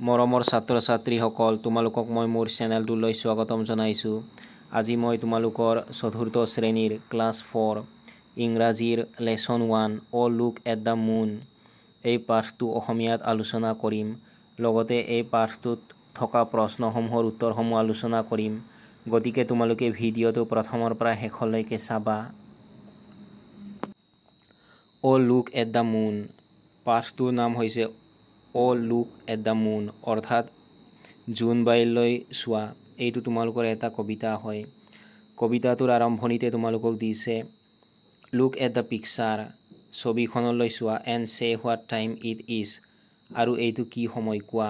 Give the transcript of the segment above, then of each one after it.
মৰমৰ ছাত্ৰ ছাত্ৰীসকল তোমালোকক মই মোৰ চেনেলটোলৈ স্বাগতম জনাইছোঁ। আজি মই তোমালোকৰ চতুৰ্থ শ্ৰেণীৰ ক্লাছ 4 ইংৰাজীৰ lesson 1 O look at the moon এই পাঠটো অসমীয়াত আলোচনা কৰিম। লগতে এই পাঠটোত থকা প্ৰশ্নসমূহৰ উত্তৰসমূহ আলোচনা কৰিম। গতিকে তোমালোকে ভিডিঅ'টো প্ৰথমৰ পৰা শেষলৈকে চাবা। অ লুক এট দ্য মুন পাঠটোৰ নাম হৈছে অ লুক এট দ্য মুন অৰ্থাৎ জোনবাইলৈ চোৱা। এইটো তোমালোকৰ এটা কবিতা হয়। কবিতাটোৰ আৰম্ভণিতে তোমালোকক দিছে লুক এট দ্য পিকচাৰ ছবিখনলৈ চোৱা এণ্ড চে হোৱাট টাইম ইট ইজ আৰু এইটো কি সময় কোৱা।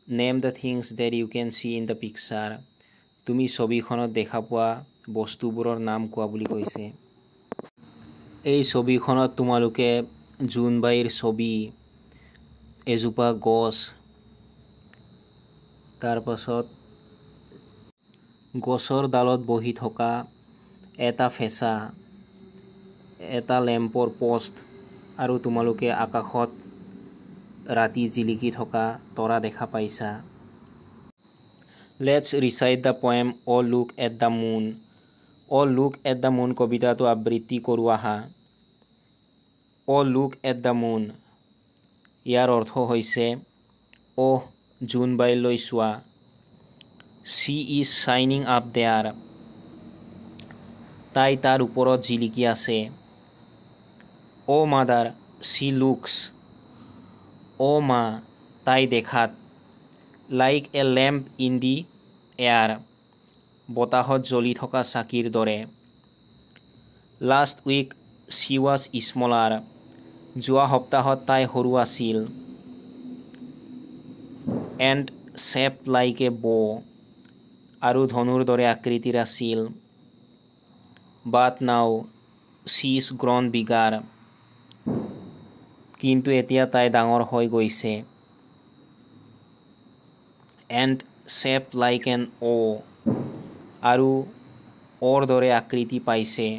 Name the things that you can see in the picture তুমি ছবিখনত দেখা পোৱা বস্তুবোৰৰ নাম কোৱা বুলি কৈছে। এই ছবিখনত তোমালোকে জোনবাইৰ ছবি, এজোপা গছ, তাৰপাছত গছৰ ডালত বহি থকা এটা ফেঁচা, এটা লেম্পৰ পষ্ট আৰু তোমালোকে আকাশত ৰাতি জিলিকি থকা তৰা দেখা পাইছা। Let's recite the poem O look at the moon. O look at the moon কবিতাটো আবৃত্তি কৰোঁ আহা। O look at the moon ইয়াৰ অৰ্থ হৈছে অহ জোনবাইলৈ চোৱা। শ্বি ইজ শ্বাইনিং আপ দেয়াৰ তাই তাৰ ওপৰত জিলিকি আছে। অ মাদাৰ শ্বি লুকছ অ মা তাই দেখাত like a lamp in the air বতাহত জ্বলি থকা চাকিৰ দৰে। Last week she was smaller যোৱা সপ্তাহত তাই সৰু আছিল। এণ্ড শ্বেপড লাইক এ বো আৰু ধনুৰ দৰে আকৃতিৰ আছিল। But now Shi is grown bigger কিন্তু এতিয়া তাই ডাঙৰ হৈ গৈছে। এণ্ড শ্বেপড লাইক এন অ আৰু অ'ৰ দৰে আকৃতি পাইছে।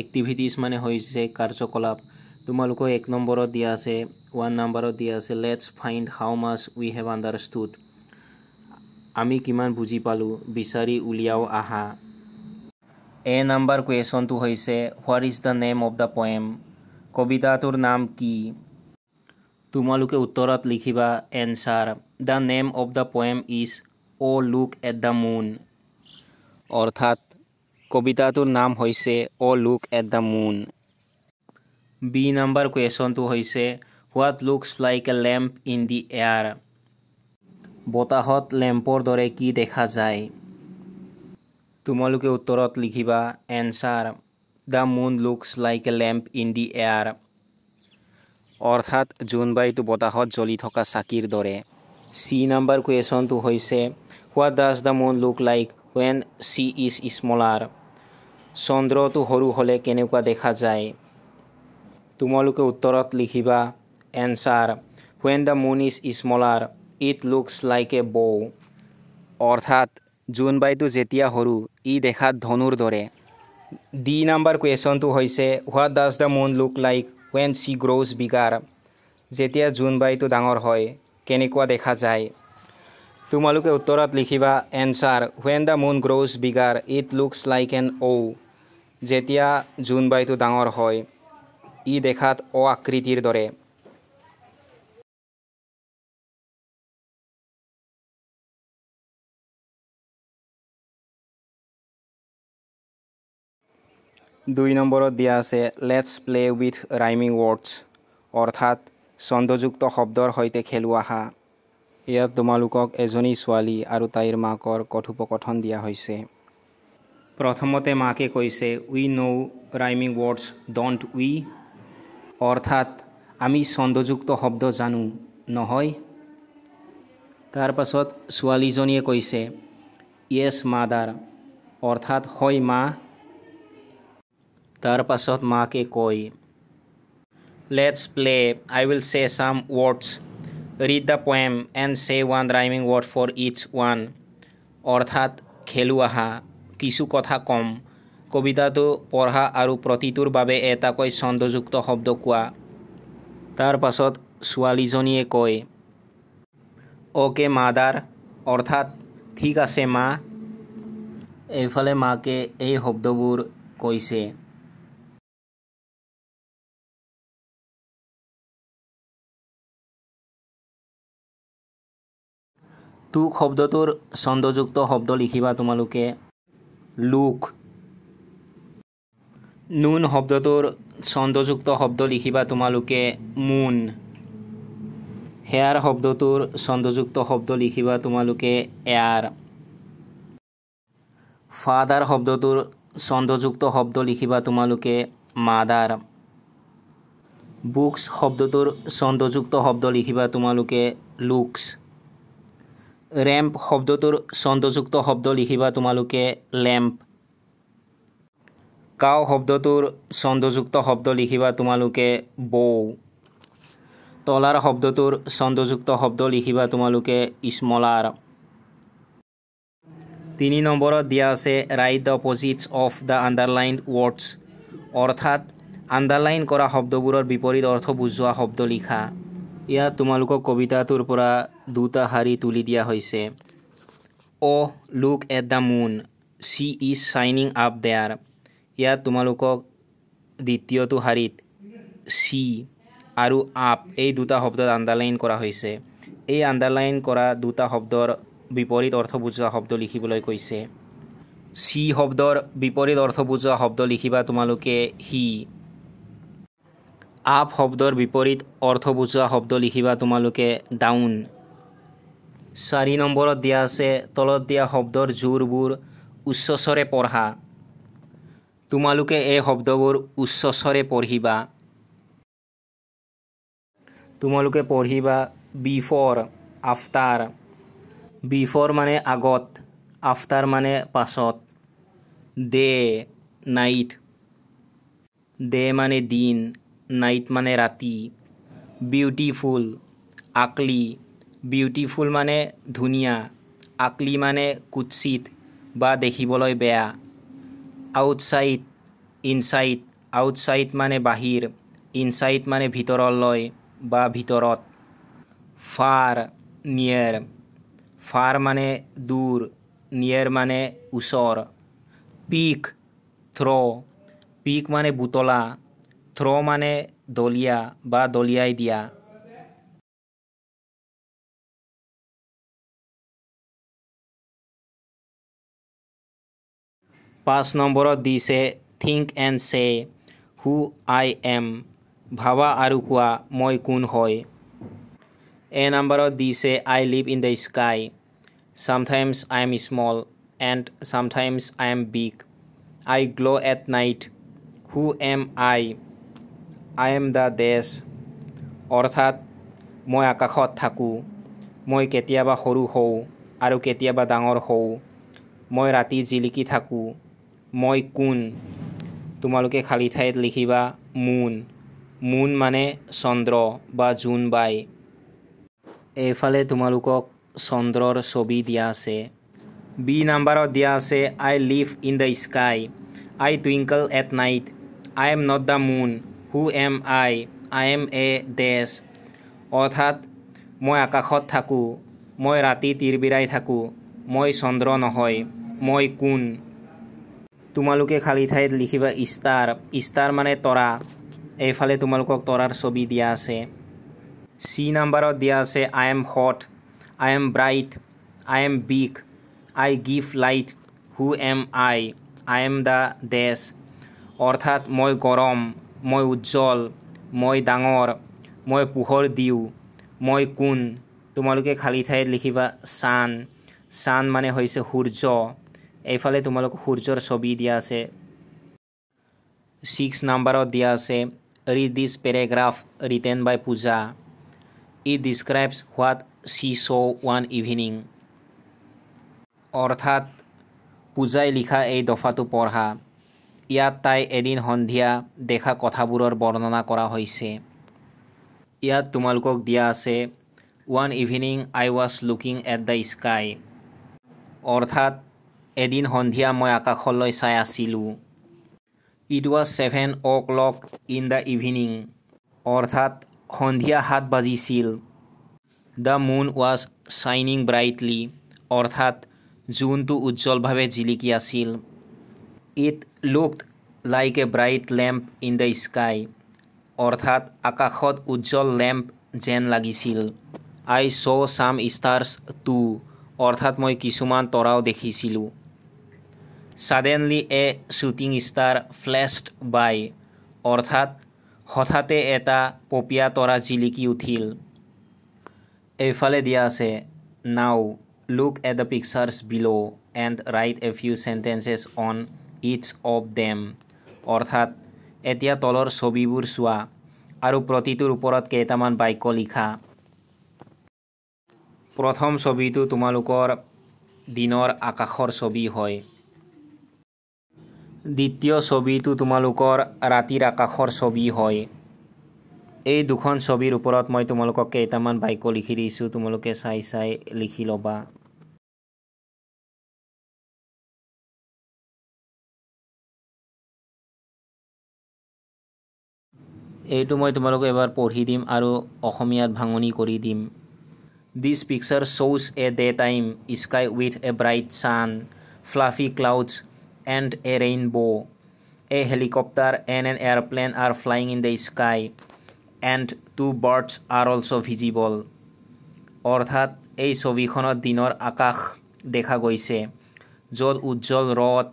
এক্টিভিটিজ মানে হৈছে কাৰ্যকলাপ। তোমালোকৰ 1 নম্বৰত দিয়া আছে 1 নম্বৰত দিয়া আছে let's find how much we have understood আমি কিমান বুজি পালোঁ বিচাৰি উলিয়াও আহা। এ নাম্বাৰ কুৱেশ্যনটো হৈছে what is the name of the poem কবিতাটোৰ নাম কি। তোমালোকে উত্তৰত লিখিবা answer the name of the poem is O look at the moon অৰ্থাৎ কবিতাটোৰ নাম হৈছে অ look at the moon. B number কুৱেশ্যনটো হৈছে what looks like a lamp in the air বতাহত লেম্পৰ দৰে কি দেখা যায়। তোমালোকে উত্তৰত লিখিবা answer the moon looks like a lamp in the air অৰ্থাৎ জোনবাইটো বতাহত জ্বলি থকা চাকিৰ দৰে। চি নাম্বাৰ কুৱেশ্যনটো হৈছে what does the moon look like when she is smaller চন্দ্ৰটো সৰু হ'লে কেনেকুৱা দেখা যায়। তোমালোকে উত্তৰত লিখিবা answer when the moon is smaller it looks like a bow অৰ্থাৎ জোনবাইটো যেতিয়া সৰু ই দেখাত ধনুৰ দৰে। ডি নাম্বাৰ কুৱেশ্যনটো হৈছে what does the moon look like when Shi grows bigger যেতিয়া জোনবাইটো ডাঙৰ হয় কেনেকুৱা দেখা যায়। তোমালোকে উত্তৰত লিখিবা answer when the moon grows bigger it looks like an O যেতিয়া জোনবাইটো ডাঙৰ হয় ই দেখাত অ আকৃতিৰ দৰে। দুই নম্বৰত দিয়া আছে let's play with rhyming words অৰ্থাৎ ছন্দযুক্ত শব্দৰ সৈতে খেলো আহা। ইয়াত তোমালোকক এজনী ছোৱালী আৰু তাইৰ মাকৰ কথোপকথন দিয়া হৈছে। প্ৰথমতে মাকে কৈছে উই নৌ ৰাইমিং ৱৰ্ডছ ডণ্ট উই অৰ্থাৎ আমি ছন্দযুক্ত শব্দ জানো নহয়। তাৰ পাছত ছোৱালীজনীয়ে কৈছে য়েছ মাদাৰ অৰ্থাৎ হয় মা। তাৰ পাছত মাকে কয় let's play I will say some words read the poem and say one rhyming word for its one অৰ্থাৎ খেলো আহা কিছু কথা ক'ম কবিতাটো পঢ়া আৰু প্ৰতিটোৰ বাবে এটাকৈ ছন্দযুক্ত শব্দ কোৱা। তাৰ পাছত ছোৱালীজনীয়ে কয় অ'কে মাদাৰ, অৰ্থাৎ ঠিক আছে মা। এইফালে মাকে এই শব্দবোৰ কৈছে। টুক শব্দটোৰ ছন্দযুক্ত শব্দ লিখিবা তোমালোকে লুক। নুন শব্দটোৰ ছন্দযুক্ত শব্দ লিখিবা তোমালোকে মুন। হেয়াৰ শব্দটোৰ ছন্দযুক্ত শব্দ লিখিবা তোমালোকে এয়াৰ। ফাদাৰ শব্দটোৰ ছন্দযুক্ত শব্দ লিখিবা তোমালোকে মাদাৰ। বুকছ শব্দটোৰ ছন্দযুক্ত শব্দ লিখিবা তোমালোকে লুকছ। ৰেম্প শব্দটোৰ ছন্দযুক্ত শব্দ লিখিবা তোমালোকে লেম্প। কাউ শব্দটোৰ ছন্দযুক্ত শব্দ লিখিবা তোমালোকে বৌ। তলাৰ শব্দটোৰ ছন্দযুক্ত শব্দ লিখিবা তোমালোকে স্মলাৰ। 3 নম্বৰত দিয়া আছে write the opposites of the underlined words, অৰ্থাৎ আণ্ডাৰলাইন কৰা শব্দবোৰৰ বিপৰীত অৰ্থ বুজোৱা শব্দ লিখা। ইয়াত তোমালোকক কবিতাটোৰ পৰা দুটা শাৰী তুলি দিয়া হৈছে। অ' look at the moon, she is শ্বাইনিং আপ দেয়াৰ। ইয়াত তোমালোকক দ্বিতীয়টো শাৰীত চি আৰু আপ এই দুটা শব্দত আণ্ডাৰলাইন কৰা হৈছে। এই আণ্ডাৰলাইন কৰা দুটা শব্দৰ বিপৰীত অৰ্থ বুজোৱা শব্দ লিখিবলৈ কৈছে। চি শব্দৰ বিপৰীত অৰ্থ বুজোৱা শব্দ লিখিবা তোমালোকে হি। আপ শব্দৰ বিপৰীত অৰ্থ বুজোৱা শব্দ লিখিবা তোমালোকে ডাউন। 4 নম্বৰত দিয়া আছে তলত দিয়া শব্দৰ জোৰবোৰ উচ্চস্বৰে পঢ়া। তোমালোকে এই শব্দবোৰ উচ্চস্বৰে পঢ়িবা। তোমালোকে পঢ়িবা বিফৰ, আফটাৰ। বিফৰ মানে আগত, আফটাৰ মানে পাছত। Day, night. ডে মানে দিন, নাইট মানে ৰাতি। বিউটিফুল, আকলি। বিউটিফুল মানে ধুনীয়া, আকলি মানে কুৎসিত বা দেখিবলৈ বেয়া। Outside, inside. আউটছাইড মানে বাহিৰ, ইনচাইড মানে ভিতৰলৈ বা ভিতৰত। ফাৰ, নিয়েৰ। ফাৰ মানে দূৰ, নিয়েৰ মানে ওচৰ। পিক, থ্ৰ'। পিক মানে বুটলা, থ্ৰ' মানে দলিয়া বা দলিয়াই দিয়া। 5 নম্বৰত দিছে থিংক এণ্ড চে হু আই এম, ভাবা আৰু কোৱা মই কোন হয়। এ নম্বৰত দিছে I live in the sky, sometimes I am small and sometimes I am big. I glow' at night, who am I I am the, অৰ্থাৎ মই আকাশত থাকোঁ, মই কেতিয়াবা সৰু হওঁ আৰু কেতিয়াবা ডাঙৰ হওঁ, মই ৰাতি জিলিকি থাকোঁ, মই কোন। তোমালোকে খালী ঠাইত লিখিবা মুন। মুন মানে চন্দ্ৰ বা জোন বাই। এইফালে তোমালোকক চন্দ্ৰৰ ছবি দিয়া আছে। বি নম্বৰত দিয়া আছে I live in the sky, I twinkle at night, I am not the moon, who am I am a dash, অৰ্থাৎ মই আকাশত থাকোঁ, মই ৰাতি তিৰবিৰাই থাকোঁ, মই চন্দ্ৰ নহয়, মই কোন। তোমালোকে খালী ঠাইত লিখিবা ষ্টাৰ। ষ্টাৰ মানে তৰা। এইফালে তোমালোকক তৰাৰ ছবি দিয়া আছে। চি নম্বৰত দিয়া আছে I am hot, I am bright, I am big, I give light, who am I I am the, অৰ্থাৎ মই গৰম, মই উজ্জ্বল, মই ডাঙৰ, মই পোহৰ দিওঁ, মই কোন। তোমালোকে খালী ঠাইত লিখিবা ছান। ছান মানে হৈছে সূৰ্য। এইফালে তোমালোক সূৰ্যৰ ছবি দিয়া আছে। 6 নম্বৰত দিয়া আছে read this paragraph written by Puja, it describes what she saw' one evening, অৰ্থাৎ পূজাই লিখা এই দফাটো পঢ়া। ইয়াত তাই এদিন সন্ধিয়া দেখা কথাবোৰৰ বৰ্ণনা কৰা হৈছে। ইয়াত তোমালোকক দিয়া আছে one evening I was looking at the sky, অৰ্থাৎ এদিন সন্ধিয়া মই আকাশলৈ চাই আছিলোঁ। It was 7 o'clock in the evening. অৰ্থাৎ সন্ধিয়া 7 বাজিছিল। The moon was shining brightly. অৰ্থাৎ জোনটো উজ্জ্বলভাৱে জিলিকি আছিল। It looked like a bright lamp in the sky. অৰ্থাৎ আকাশত উজ্জ্বল লেম্প যেন লাগিছিল। I saw some stars too. অৰ্থাৎ মই কিছুমান তৰাও দেখিছিলোঁ। Suddenly a shooting star flashed by. অৰ্থাৎ হঠাতে এটা পপীয়া তৰা জিলিকি উঠিল। এইফালে দিয়া আছে Now look at the pictures below and write a few sentences on each of them. অৰ্থাৎ এতিয়া তলৰ ছবিবোৰ চোৱা আৰু প্ৰতিটোৰ ওপৰত কেইটামান বাক্য লিখা। প্ৰথম ছবিটো তোমালোকৰ দিনৰ আকাশৰ ছবি হয়। দ্বিতীয় ছবিটো তোমালোকৰ ৰাতিৰ আকাশৰ ছবি হয়। এই দুখন ছবিৰ ওপৰত মই তোমালোকক কেইটামান বাক্য লিখি দিছোঁ, তোমালোকে চাই লিখি ল'বা। এইটো মই তোমালোকক এবাৰ পঢ়ি দিম আৰু অসমীয়াত ভাঙনি কৰি দিম। This picture shows a daytime sky with a bright sun, fluffy clouds and a rainbow. A helicopter and an airplane are flying in the sky and 2 birds are also visible. অৰ্থাৎ এই ছবিখনত দিনৰ আকাশ দেখা গৈছে য'ত উজ্জ্বল ৰদ,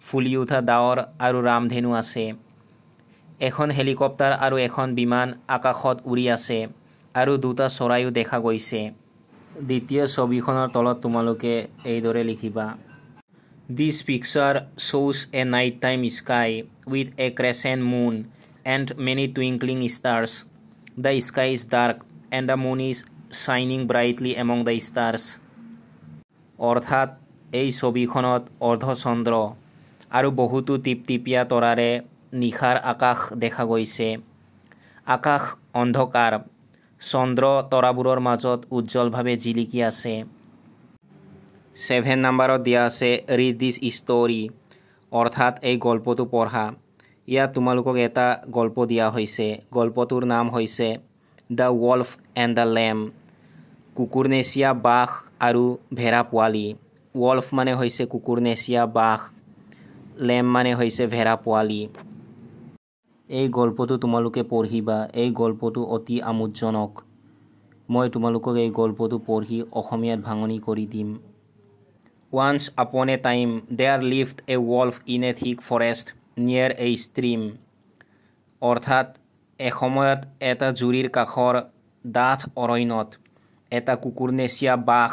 ফুলি উঠা ডাৱৰ আৰু ৰামধেনু আছে। এখন হেলিকপ্টাৰ আৰু এখন বিমান আকাশত উৰি আছে আৰু দুটা চৰাইও দেখা গৈছে। দ্বিতীয় ছবিখনৰ তলত তোমালোকে এইদৰে লিখিবা This picture shows a nighttime sky with a crescent moon and many twinkling stars. The sky is dark and the moon is shining brightly among the stars. অৰ্থাৎ এই ছবিখনত অৰ্ধচন্দ্ৰ আৰু বহুতো টিপটিপীয়া তৰাৰে নিশাৰ আকাশ দেখা গৈছে। আকাশ অন্ধকাৰ, চন্দ্ৰ তৰাবোৰৰ মাজত উজ্জ্বলভাৱে জিলিকি আছে। 7 নম্বৰত দিয়া আছে Read this story. অৰ্থাৎ এই গল্পটো পঢ়া। ইয়াত তোমালোকক এটা গল্প দিয়া হৈছে। গল্পটোৰ নাম হৈছে The Wolf and the Lamb. কুকুৰনেচীয়া বাঘ আৰু ভেড়া পোৱালি। Wolf মানে হৈছে কুকুৰনেচীয়া বাঘ, লেম মানে হৈছে ভেড়া পোৱালি। এই গল্পটো তোমালোকে পঢ়িবা। এই গল্পটো অতি আমোদজনক। মই তোমালোকক এই গল্পটো পঢ়ি অসমীয়াত ভাঙনি কৰি দিম। Once upon a time there lived a wolf in a thick forest near a stream. অৰ্থাৎ এসময়ত এটা জুৰিৰ কাষৰ ডাঠ অৰণ্যত এটা কুকুৰনেচীয়া বাঘ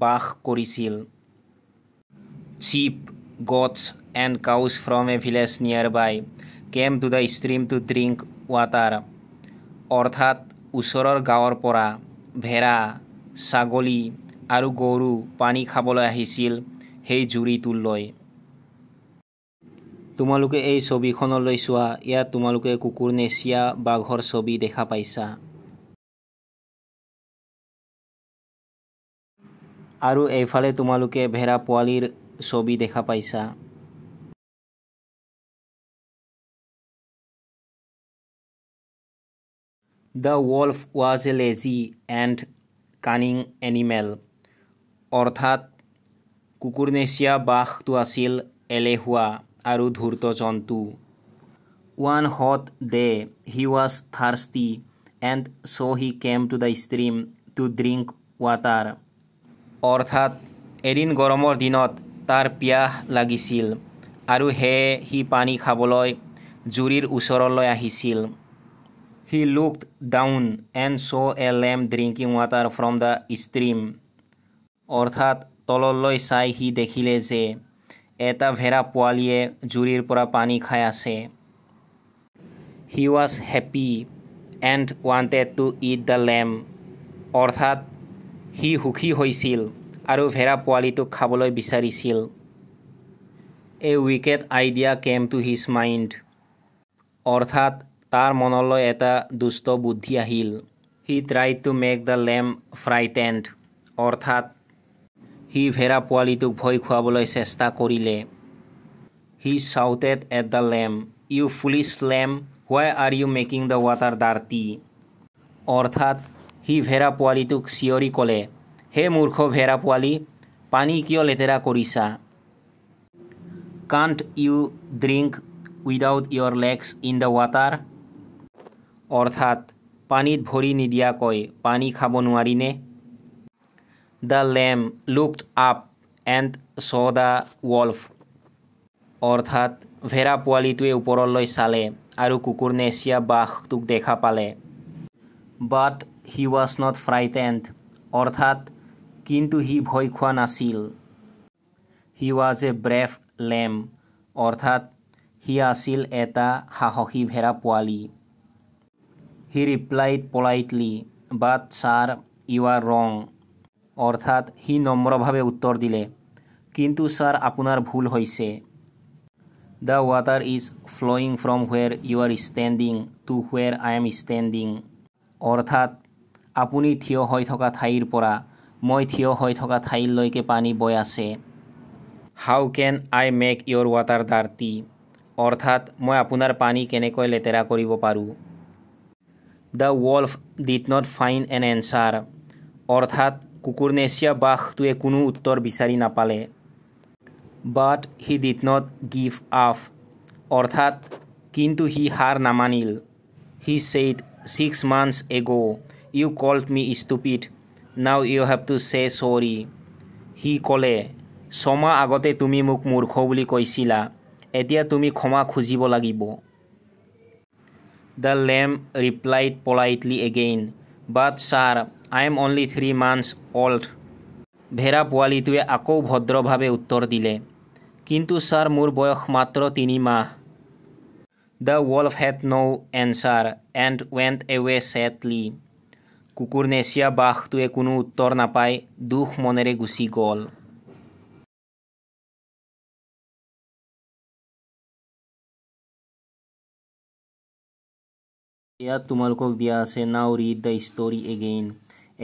বাস কৰিছিল। Sheep, goats and cows from a village nearby came to the stream to drink water. অৰ্থাৎ ওচৰৰ গাঁৱৰ পৰা ভেড়া, ছাগলী আৰু গৰু পানী খাবলৈ আহিছিল সেই জুৰিটোলৈ। তোমালোকে এই ছবিখনলৈ চোৱা। ইয়াত তোমালোকে কুকুৰনেচীয়া বাঘৰ ছবি দেখা পাইছা আৰু এইফালে তোমালোকে ভেড়া পোৱালিৰ ছবি দেখা পাইছা। The wolf was a lazy and cunning animal. অৰ্থাৎ কুকুৰনেচীয়া বাঘটো আছিল এলেহুৱা আৰু ধূৰ্ত জন্তু। One hot day he was thirsty and so he came to the stream to drink water. অৰ্থাৎ এদিন গৰমৰ দিনত তাৰ পিয়াহ লাগিছিল আৰু সেয়ে সি পানী খাবলৈ জুৰিৰ ওচৰলৈ আহিছিল। He looked down and saw a lamb drinking water from the stream. অৰ্থাৎ তললৈ চাই সি দেখিলে যে এটা ভেড়া পোৱালিয়ে জুৰিৰ পৰা পানী খাই আছে। He was happy and wanted to eat the lamb. অৰ্থাৎ সি সুখী হৈছিল আৰু ভেড়া পোৱালিটোক খাবলৈ বিচাৰিছিল। A wicked idea came to his mind. অৰ্থাৎ তাৰ মনলৈ এটা দুষ্ট বুদ্ধি আহিল। He tried to make the lamb frightened. অৰ্থাৎ সি ভেড়া পোৱালিটোক ভয় খুৱাবলৈ চেষ্টা কৰিলে। He shouted at the lamb, "You foolish lamb, why are you making the water dirty?" অৰ্থাৎ সি ভেড়া পোৱালিটোক চিঞৰি ক'লে, হে মূৰ্খ ভেড়া পোৱালি, পানী কিয় লেতেৰা কৰিছা? Can't you drink without your legs in the water? অৰ্থাৎ পানীত ভৰি নিদিয়াকৈ পানী খাব নোৱাৰিনে? The lamb looked up and saw the wolf. অৰ্থাৎ ভেড়া পোৱালিটোৱে ওপৰলৈ চালে আৰু কুকুৰনেচীয়া বাঘটোক দেখা পালে। But he was not frightened. অৰ্থাৎ কিন্তু সি ভয় খোৱা নাছিল। He was a brave lamb. অৰ্থাৎ সি আছিল এটা সাহসী ভেড়া পোৱালি। He replied politely, "But sir, you are wrong." অৰ্থাৎ সি নম্ৰভাৱে উত্তৰ দিলে, কিন্তু ছাৰ আপোনাৰ ভুল হৈছে। The water is flowing from where you are standing to where I am standing. অৰ্থাৎ আপুনি থিয় হৈ থকা ঠাইৰ পৰা মই থিয় হৈ থকা ঠাইলৈকে পানী বৈ আছে। How can I make your water dirty? অৰ্থাৎ মই আপোনাৰ পানী কেনেকৈ লেতেৰা কৰিব পাৰোঁ? The wolf did not find an answer. অৰ্থাৎ কুকুৰনেচীয়া বাঘটোৱে কোনো উত্তৰ বিচাৰি নাপালে। But he did not give up. অৰ্থাৎ কিন্তু সি হাৰ নামানিল। He said, 6 months ago, you called me stupid. Now you have to say sorry. সি ক'লে, 6 মাহ আগতে তুমি মোক মূৰ্খ বুলি কৈছিলা, এতিয়া তুমি ক্ষমা খুজিব লাগিব। The lamb replied politely again, "But sir, I am only 3 months old." ভেড়া পোৱালিটোৱে আকৌ ভদ্ৰভাৱে উত্তৰ দিলে, কিন্তু ছাৰ মোৰ বয়স মাত্ৰ 3 মাহ। The wolf had no answer and went away sadly. কুকুৰনেচীয়া বাঘটোৱে কোনো উত্তৰ নাপাই দুখ মনেৰে গুচি গ'ল। ইয়াত তোমালোকক দিয়া আছে now read the story again.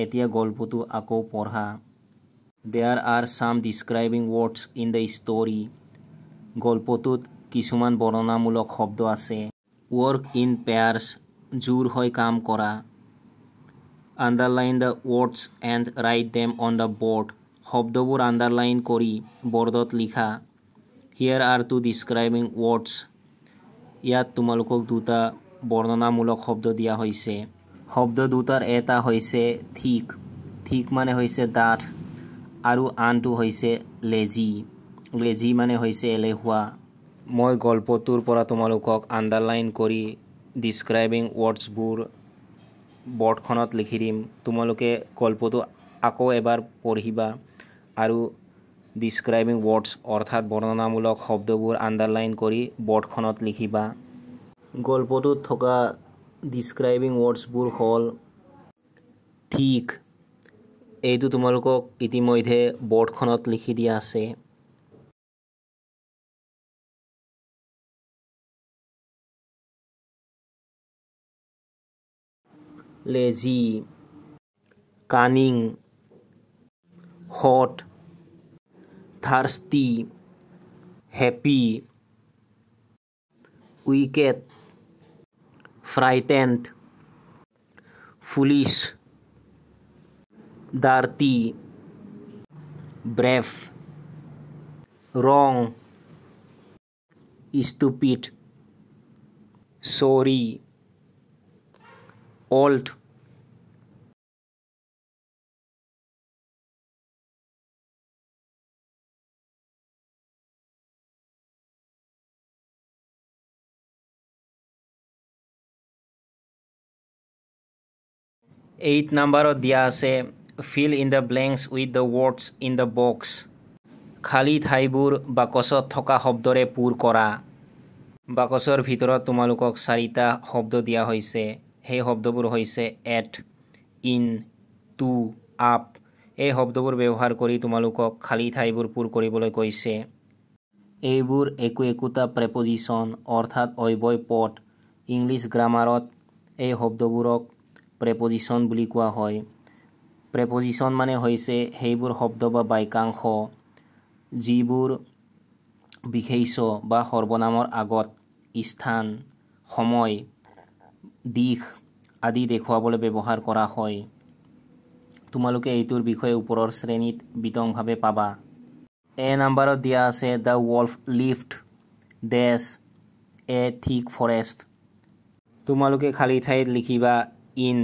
এতিয়া গল্পটো আকৌ পঢ়া। There are some describing words in the story. গল্পটোত কিছুমান বৰ্ণনামূলক শব্দ আছে। Work in pairs, জোৰ হৈ কাম কৰা। Underline the words and write them on the board. শব্দবোৰ আণ্ডাৰলাইন কৰি বৰ্ডত লিখা। Here are 2 describing words. ইয়াত তোমালোকক 2টা বৰ্ণনামূলক শব্দ দিয়া হৈছে। শব্দ 2টাৰ এটা হৈছে thick. thick মানে হৈছে ডাঠ আৰু আনটো হৈছে lazy. lazy মানে হৈছে এলেহুৱা। মই গল্পটোৰ পৰা তোমালোকক আণ্ডাৰলাইন কৰি ডিছক্ৰাইবিং ৱৰ্ডছবোৰ বৰ্ডখনত লিখি দিম। তোমালোকে গল্পটো আকৌ এবাৰ পঢ়িবা আৰু ডিছক্ৰাইবিং ৱৰ্ডছ অৰ্থাৎ বৰ্ণনামূলক শব্দবোৰ আণ্ডাৰলাইন কৰি বৰ্ডখনত লিখিবা। গল্পটোত থকা ডিছক্ৰাইবিং ৱৰ্ডছবোৰ হ'ল ঠিক, এইটো তোমালোকক ইতিমধ্যে বৰ্ডখনত লিখি দিয়া আছে। lazy, cunning, hot, thirsty, happy, wicked, frightened, foolish, dirty, brave, wrong, stupid, sorry, old, Eight নম্বৰত দিয়া আছে fill in the blanks with the words in the box. খালী ঠাইবোৰ বাকচত থকা শব্দৰে পূৰ কৰা। বাকচৰ ভিতৰত তোমালোকক 4টা শব্দ দিয়া হৈছে। সেই শব্দবোৰ হৈছে at, in, to, up. এই শব্দবোৰ ব্যৱহাৰ কৰি তোমালোকক খালী ঠাইবোৰ পূৰ কৰিবলৈ কৈছে। এইবোৰ একোটা প্ৰেপজিশ্যন অৰ্থাৎ অব্যয় পদ। ইংলিছ গ্ৰামাৰত এই শব্দবোৰক প্ৰেপজিশ্যন বুলি কোৱা হয়। প্ৰেপজিশ্যন মানে হৈছে সেইবোৰ শব্দ বা বাক্যাংশ যিবোৰ বিশেষ্য বা সৰ্বনামৰ আগত স্থান সময় দিশ আদি দেখুৱাবলৈ ব্যৱহাৰ কৰা হয় তোমালোকে এইটোৰ বিষয়ে ওপৰৰ শ্ৰেণীত বিতংভাৱে পাবা এ নাম্বাৰত দিয়া আছে the wolf lived dash a thick forest তোমালোকে খালী ঠাইত লিখিবা ইন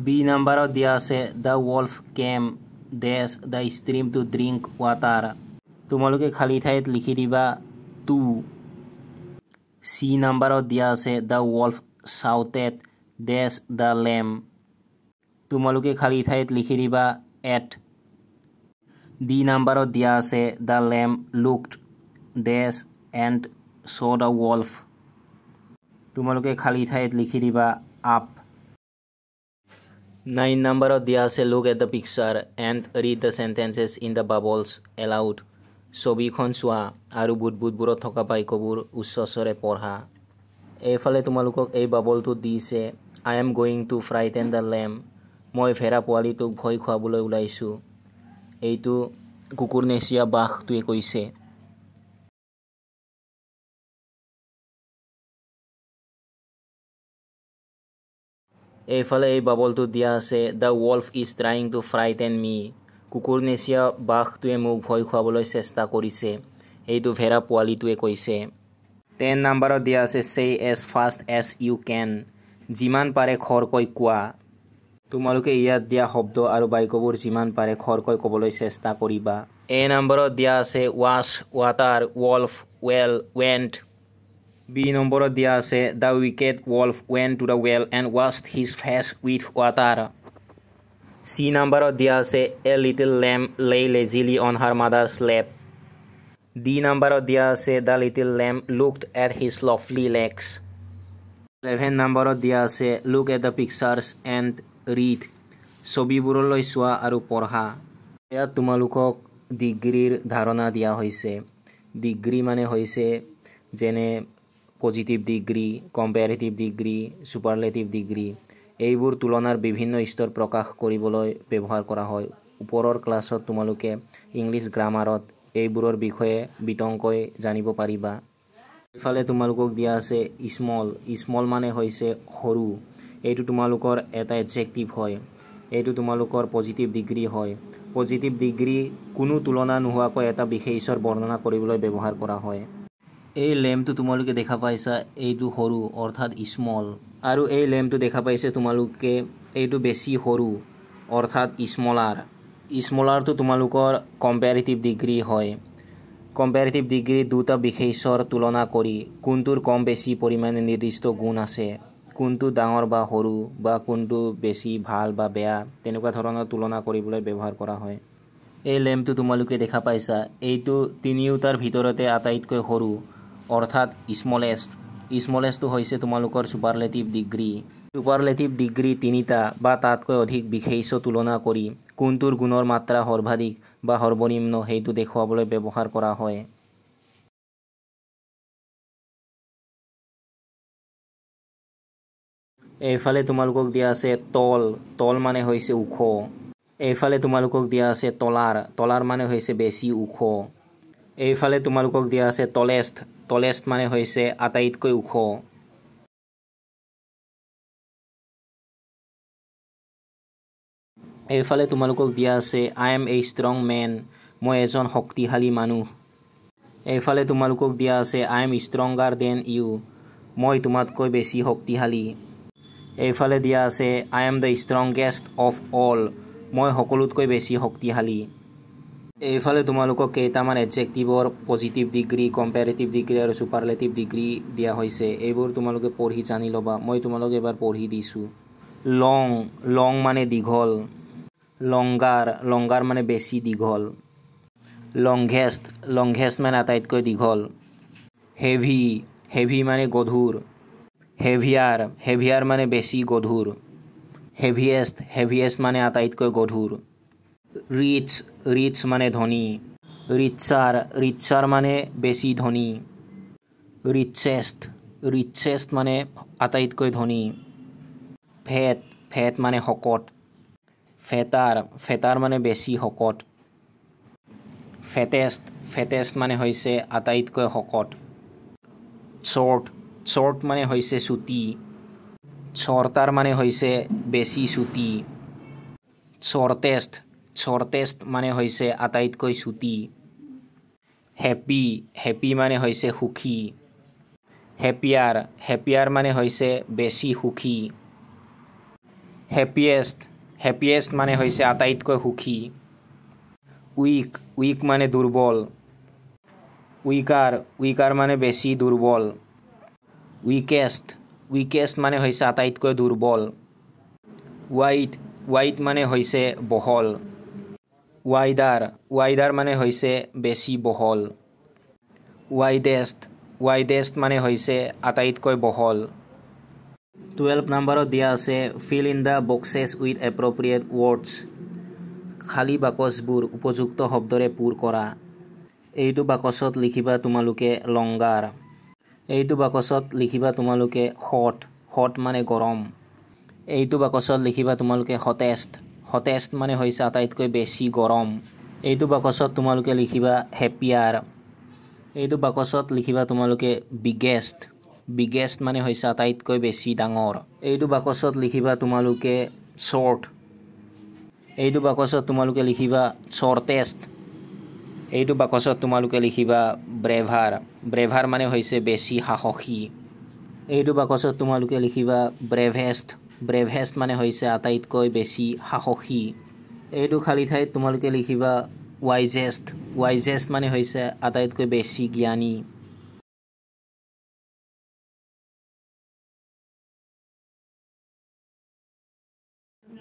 বি নাম্বাৰত দিয়া আছে the wolf came dash the stream to drink water তোমালোকে খালী ঠাইত লিখি দিবা টু চি নাম্বাৰত দিয়া আছে the wolf shouted dash the lamb তোমালোকে খালী ঠাইত লিখি দিবা এট ডি নাম্বাৰত দিয়া আছে the lamb looked dash and saw the wolf তোমালোকে খালী ঠাইত লিখি দিবা আপ 9 নাম্বাৰত দিয়া আছে look at the picture and read the sentences in the bubbles aloud ছবিখন চোৱা আৰু বুটবুটবোৰত থকা বাক্যবোৰ উচ্চস্বৰে পঢ়া এইফালে তোমালোকক এই বাবলটো দিছে I am going to frighten the lamb মই ভেড়া পোৱালিটোক ভয় খুৱাবলৈ ওলাইছোঁ এইটো কুকুৰনেচীয়া বাঘটোৱে কৈছে এইফালে এই বাবলটো দিয়া আছে the wolf is trying to frighten me কুকুৰনেচীয়া বাঘটোৱে মোক ভয় খুৱাবলৈ চেষ্টা কৰিছে এইটো ভেড়া পোৱালিটোৱে কৈছে 10 নাম্বাৰত দিয়া আছে say as fast as you can যিমান পাৰে খৰকৈ কোৱা তোমালোকে ইয়াত দিয়া শব্দ আৰু বাক্যবোৰ যিমান পাৰে খৰকৈ ক'বলৈ চেষ্টা কৰিবা এ নাম্বাৰত দিয়া আছে wash water wolf well went B নম্বৰত দিয়া আছে the wicked wolf went to the well and washed his face with water C নাম্বাৰত দিয়া আছে a little lamb lay lazily on her mother's lap D নাম্বাৰত দিয়া আছে the little lamb looked at his lovely legs 11 নাম্বাৰত দিয়া আছে look at the pictures and read ছবিবোৰলৈ চোৱা আৰু পঢ়া ইয়াত তোমালোকক ডিগ্ৰীৰ ধাৰণা দিয়া হৈছে ডিগ্ৰী মানে হৈছে যেনে পজিটিভ ডিগ্ৰী কম্পেয়াৰেটিভ ডিগ্ৰী সুপাৰলেটিভ ডিগ্ৰী এইবোৰ তুলনাৰ বিভিন্ন স্তৰ প্ৰকাশ কৰিবলৈ ব্যৱহাৰ কৰা হয় ওপৰৰ ক্লাছত তোমালোকে ইংলিছ গ্ৰামাৰত এইবোৰৰ বিষয়ে বিতংকৈ জানিব পাৰিবা ইফালে তোমালোকক দিয়া আছে স্মল মানে হৈছে সৰু এইটো তোমালোকৰ এটা এডজেক্টিভ হয় এইটো তোমালোকৰ পজিটিভ ডিগ্ৰী হয় পজিটিভ ডিগ্ৰী কোনো তুলনা নোহোৱাকৈ এটা বিশেষ্যৰ বৰ্ণনা কৰিবলৈ ব্যৱহাৰ কৰা হয় এই লেমটো তোমালোকে দেখা পাইছা এইটো সৰু অৰ্থাৎ স্মল আৰু এই লেমটো দেখা পাইছে তোমালোকে এইটো বেছি সৰু অৰ্থাৎ স্মলাৰটো তোমালোকৰ কম্পেয়াৰেটিভ ডিগ্ৰী হয় কম্পেয়াৰেটিভ ডিগ্ৰী দুটা বিশেষ্যৰ তুলনা কৰি কোনটোৰ কম বেছি পৰিমাণে নিৰ্দিষ্ট গুণ আছে কোনটো ডাঙৰ বা সৰু বা কোনটো বেছি ভাল বা বেয়া তেনেকুৱা ধৰণৰ তুলনা কৰিবলৈ ব্যৱহাৰ কৰা হয় এই লেমটো তোমালোকে দেখা পাইছা এইটো তিনিওটাৰ ভিতৰতে আটাইতকৈ সৰু অৰ্থাৎ স্মলেষ্টটো হৈছে তোমালোকৰ সুপাৰলেটিভ ডিগ্ৰী তিনিটা বা তাতকৈ অধিক বিশেষ্য তুলনা কৰি কোনটোৰ গুণৰ মাত্ৰা সৰ্বাধিক বা সৰ্বনিম্ন সেইটো দেখুৱাবলৈ ব্যৱহাৰ কৰা হয় এইফালে তোমালোকক দিয়া আছে তল মানে হৈছে ওখ এইফালে তোমালোকক দিয়া আছে তলাৰ মানে হৈছে বেছি ওখ এইফালে তোমালোকক দিয়া আছে তলেষ্ট মানে হৈছে আটাইতকৈ ওখ এইফালে তোমালোকক দিয়া আছে I am a strong man মই এজন শক্তিশালী মানুহ এইফালে তোমালোকক দিয়া আছে I am stronger than you মই তোমাতকৈ বেছি শক্তিশালী এইফালে দিয়া আছে I am the strongest of all মই সকলোতকৈ বেছি শক্তিশালী এইফালে তোমালোকক কেইটামান এডজেক্টিভৰ পজিটিভ ডিগ্ৰী কম্পেয়াৰেটিভ ডিগ্ৰী আৰু সুপাৰলেটিভ ডিগ্ৰী দিয়া হৈছে এইবোৰ তোমালোকে পঢ়ি জানি ল'বা মই তোমালোক এবাৰ পঢ়ি দিছোঁ লং মানে দীঘল লংগাৰ মানে বেছি দীঘল লংঘেষ্ট মানে আটাইতকৈ দীঘল হেভি মানে গধুৰ হেভিয়াৰ মানে বেছি গধুৰ হেভিয়েষ্ট মানে আটাইতকৈ গধুৰ ৰিচ মানে ধনী ৰিচাৰ মানে বেছি ধনী ৰিচেষ্ট মানে আটাইতকৈ ধনী ফেট মানে শকত ফেটাৰ মানে বেছি শকত ফেটেষ্ট মানে হৈছে আটাইতকৈ শকত short মানে হৈছে চুটি shorter মানে হৈছে বেছি চুটি shortest মানে হৈছে আটাইতকৈ চুটি happy মানে হৈছে সুখী happier মানে হৈছে বেছি সুখী happiest মানে হৈছে আটাইতকৈ সুখী weak মানে দুৰ্বল weaker মানে বেছি দুৰ্বল weakest মানে হৈছে আটাইতকৈ দুৰ্বল wide মানে হৈছে বহল wider মানে হৈছে বেছি বহল widest মানে হৈছে আটাইতকৈ বহল 12 নম্বৰত দিয়া আছে fill in the boxes with appropriate words খালী বাকচবোৰ উপযুক্ত শব্দৰে পূৰ কৰা এইটো বাকচত লিখিবা তোমালোকে লংগাৰ এইটো বাকচত লিখিবা তোমালোকে hot মানে গৰম এইটো বাকচত লিখিবা তোমালোকে hottest মানে হৈছে আটাইতকৈ বেছি গৰম এইটো বাকচত তোমালোকে লিখিবা happier এইটো বাকচত লিখিবা তোমালোকে biggest মানে হৈছে আটাইতকৈ বেছি ডাঙৰ এইটো বাকচত লিখিবা তোমালোকে short এইটো বাকচত তোমালোকে লিখিবা shortest এইটো বাকচত তোমালোকে লিখিবা braver মানে হৈছে বেছি সাহসী এইটো বাকচত তোমালোকে লিখিবা bravest মানে হৈছে আটাইতকৈ বেছি সাহসী এইটো খালি ঠাইত তোমালোকে লিখিবা wisest মানে হৈছে আটাইতকৈ বেছি জ্ঞানী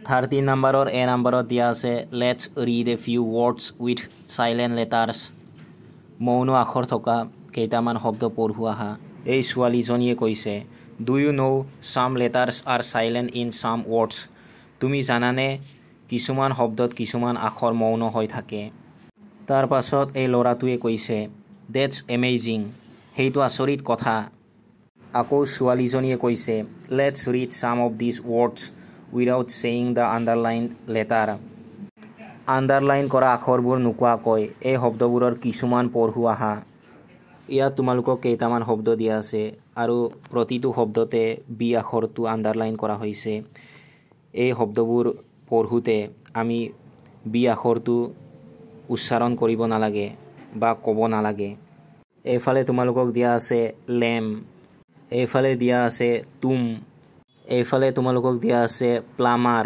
13 নম্বৰৰ A নম্বৰত দিয়া আছে let's read a few words with silent letters মৌন আখৰ থকা কেইটামান শব্দ পঢ়ো আহা এই ছোৱালীজনীয়ে কৈছে do you know some letters are silent in some words তুমি জানানে কিছুমান শব্দত কিছুমান আখৰ মৌন হৈ থাকে তাৰ পাছত এই ল'ৰাটোৱে কৈছে that's amazing সেইটো আচৰিত কথা আকৌ ছোৱালীজনীয়ে কৈছে let's read some of these words without saying the underlined letter underline কৰা আখৰবোৰ নোকোৱাকৈ এই শব্দবোৰৰ কিছুমান পঢ়ো আহা ইয়াত তোমালোকক কেইটামান শব্দ দিয়া আছে আৰু প্ৰতিটো শব্দতে বি আখৰটো আণ্ডাৰলাইন কৰা হৈছে এই শব্দবোৰ পঢ়োতে আমি বি আখৰটো উচ্চাৰণ কৰিব নালাগে বা ক'ব নালাগে এইফালে তোমালোকক দিয়া আছে লেম এইফালে দিয়া আছে তুম এইফালে তোমালোকক দিয়া আছে প্লামাৰ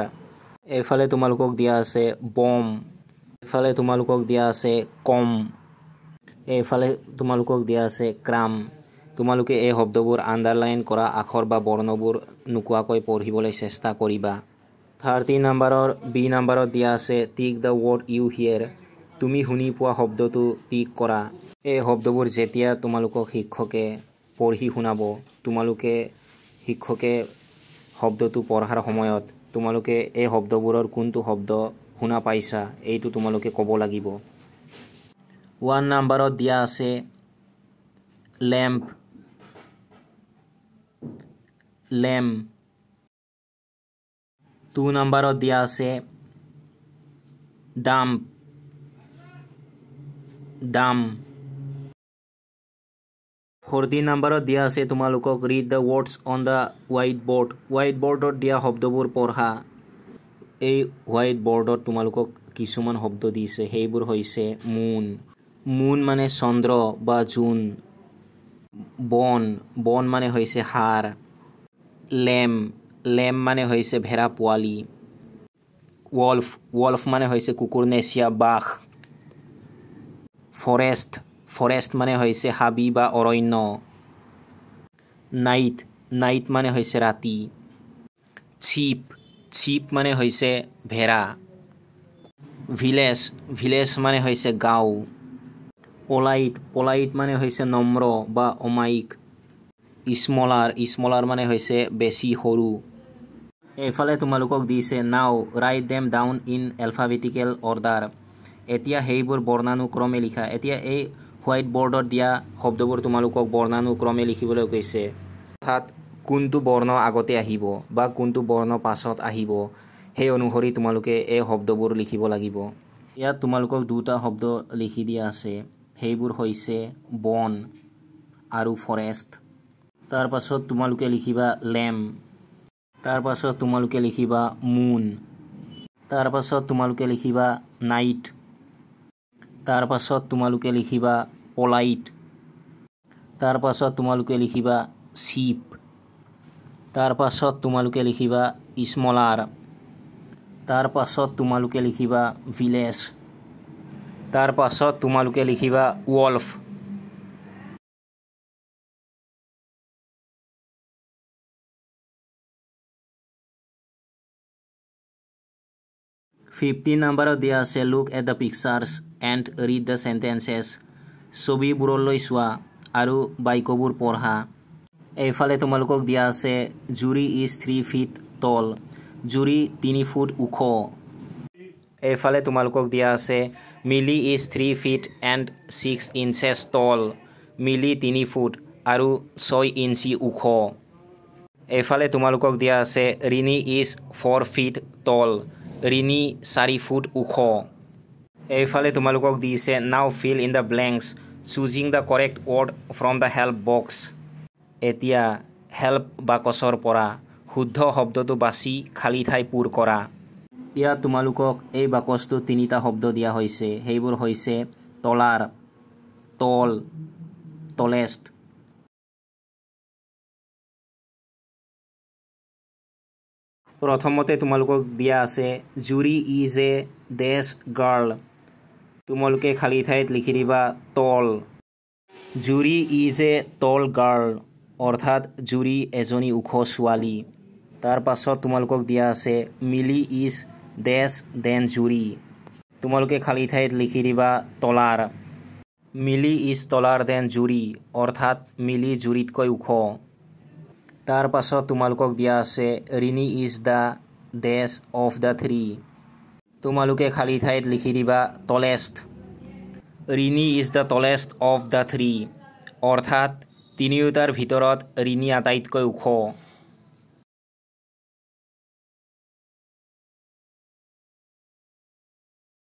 এইফালে তোমালোকক দিয়া আছে বম এইফালে তোমালোকক দিয়া আছে কম এইফালে তোমালোকক দিয়া আছে ক্ৰাম তোমালোকে এই শব্দবোৰ আণ্ডাৰলাইন কৰা আখৰ বা বৰ্ণবোৰ নোকোৱাকৈ পঢ়িবলৈ চেষ্টা কৰিবা 13 নম্বৰৰ বি নম্বৰত দিয়া আছে টিক দ্য ৱৰ্ড ইউ হিয়াৰ তুমি শুনি পোৱা শব্দটো টিক কৰা এই শব্দবোৰ যেতিয়া তোমালোকক শিক্ষকে পঢ়ি শুনাব তোমালোকে শিক্ষকে শব্দটো পঢ়াৰ সময়ত তোমালোকে এই শব্দবোৰৰ কোনটো শব্দ শুনা পাইছা এইটো তোমালোকে ক'ব লাগিব 1 নম্বৰত দিয়া আছে লেম্প 2 নম্বৰত দিয়া আছে ডাম্প 14 নম্বৰত দিয়া আছে তোমালোকক read the words on the white বৰ্ডত দিয়া শব্দবোৰ পঢ়া এই হোৱাইট বৰ্ডত তোমালোকক কিছুমান শব্দ দিছে সেইবোৰ হৈছে মুন মানে চন্দ্ৰ বা জোন বন মানে হৈছে হাড় লেম মানে হৈছে ভেড়া পোৱালি wolf মানে হৈছে কুকুৰনেচীয়া বাঘ ফৰেষ্ট মানে হৈছে হাবি বা অৰণ্য নাইট মানে হৈছে ৰাতি চিপ মানে হৈছে ভেড়া ভিলেজ মানে হৈছে গাঁও পলাইট মানে হৈছে নম্ৰ বা অমায়িক স্মলাৰ মানে হৈছে বেছি সৰু এইফালে তোমালোকক দিছে নাও write them down in alphabetical order এতিয়া সেইবোৰ বৰ্ণানুক্ৰমে লিখা এতিয়া এই হোৱাইট বৰ্ডত দিয়া শব্দবোৰ তোমালোকক বৰ্ণানুক্ৰমে লিখিবলৈ কৈছে অৰ্থাৎ কোনটো বৰ্ণ আগতে আহিব বা কোনটো বৰ্ণ পাছত আহিব সেই অনুসৰি তোমালোকে এই শব্দবোৰ লিখিব লাগিব ইয়াত তোমালোকক দুটা শব্দ লিখি দিয়া আছে সেইবোৰ হৈছে বন আৰু ফৰেষ্ট তাৰ পাছত তোমালোকে লিখিবা লেম্প তাৰ পাছত তোমালোকে লিখিবা মুন তাৰ পাছত তোমালোকে লিখিবা নাইট তাৰ পাছত তোমালোকে লিখিবা পলাইট তাৰ পাছত তোমালোকে লিখিবা শিপ তাৰ পাছত তোমালোকে লিখিবা স্মলাৰ তাৰ পাছত তোমালোকে লিখিবা ভিলেজ তাৰ পাছত তোমালোকে লিখিবা ওলফ নম্বৰত দিয়া আছে look at the pictures and read the sentences ছবিবোৰলৈ চোৱা আৰু বাক্যবোৰ পঢ়া এইফালে তোমালোকক দিয়া আছে জুৰি ইজ 3 feet tall জুৰি 3 ফুট ওখ এইফালে তোমালোকক দিয়া আছে মিলি is 3 feet and 6 inches tall মিলি 3 ফুট আৰু 6 ইঞ্চি ওখ এইফালে তোমালোকক দিয়া আছে Rini is 4 feet tall Rini 4 foot ওখ এইফালে তোমালোকক দিছে নাও fill in the blanks choosing the correct word from the help box এতিয়া হেল্প বাকচৰ পৰা শুদ্ধ শব্দটো বাছি খালী ঠাই পূৰ কৰা ইয়াত তোমালোকক এই বাকচটো তিনিটা শব্দ দিয়া হৈছে সেইবোৰ হৈছে তলাৰ তল তলেষ্ট প্ৰথমতে তোমালোকক দিয়া আছে জুৰি ইজ এ ডেছ গাৰ্ল তোমালোকে খালী ঠাইত লিখি দিবা তল জুৰি ইজ এ টল গাৰ্ল অৰ্থাৎ জুৰি এজনী ওখ ছোৱালী তাৰ পাছত তোমালোকক দিয়া আছে মিলি ইজ ডেছ দেন জুৰি তোমালোকে খালী ঠাইত লিখি দিবা তলাৰ মিলি ইজ তলাৰ দেন জুৰি অৰ্থাৎ মিলি জুৰিতকৈ ওখ তাৰ পাছত তোমালোকক দিয়া আছে Rini is the dash of the 3 তোমালোকে খালী ঠাইত লিখি দিবা tallest Rini is the tallest of the 3 অৰ্থাৎ তিনিওটাৰ ভিতৰত ৰিনি আটাইতকৈ ওখ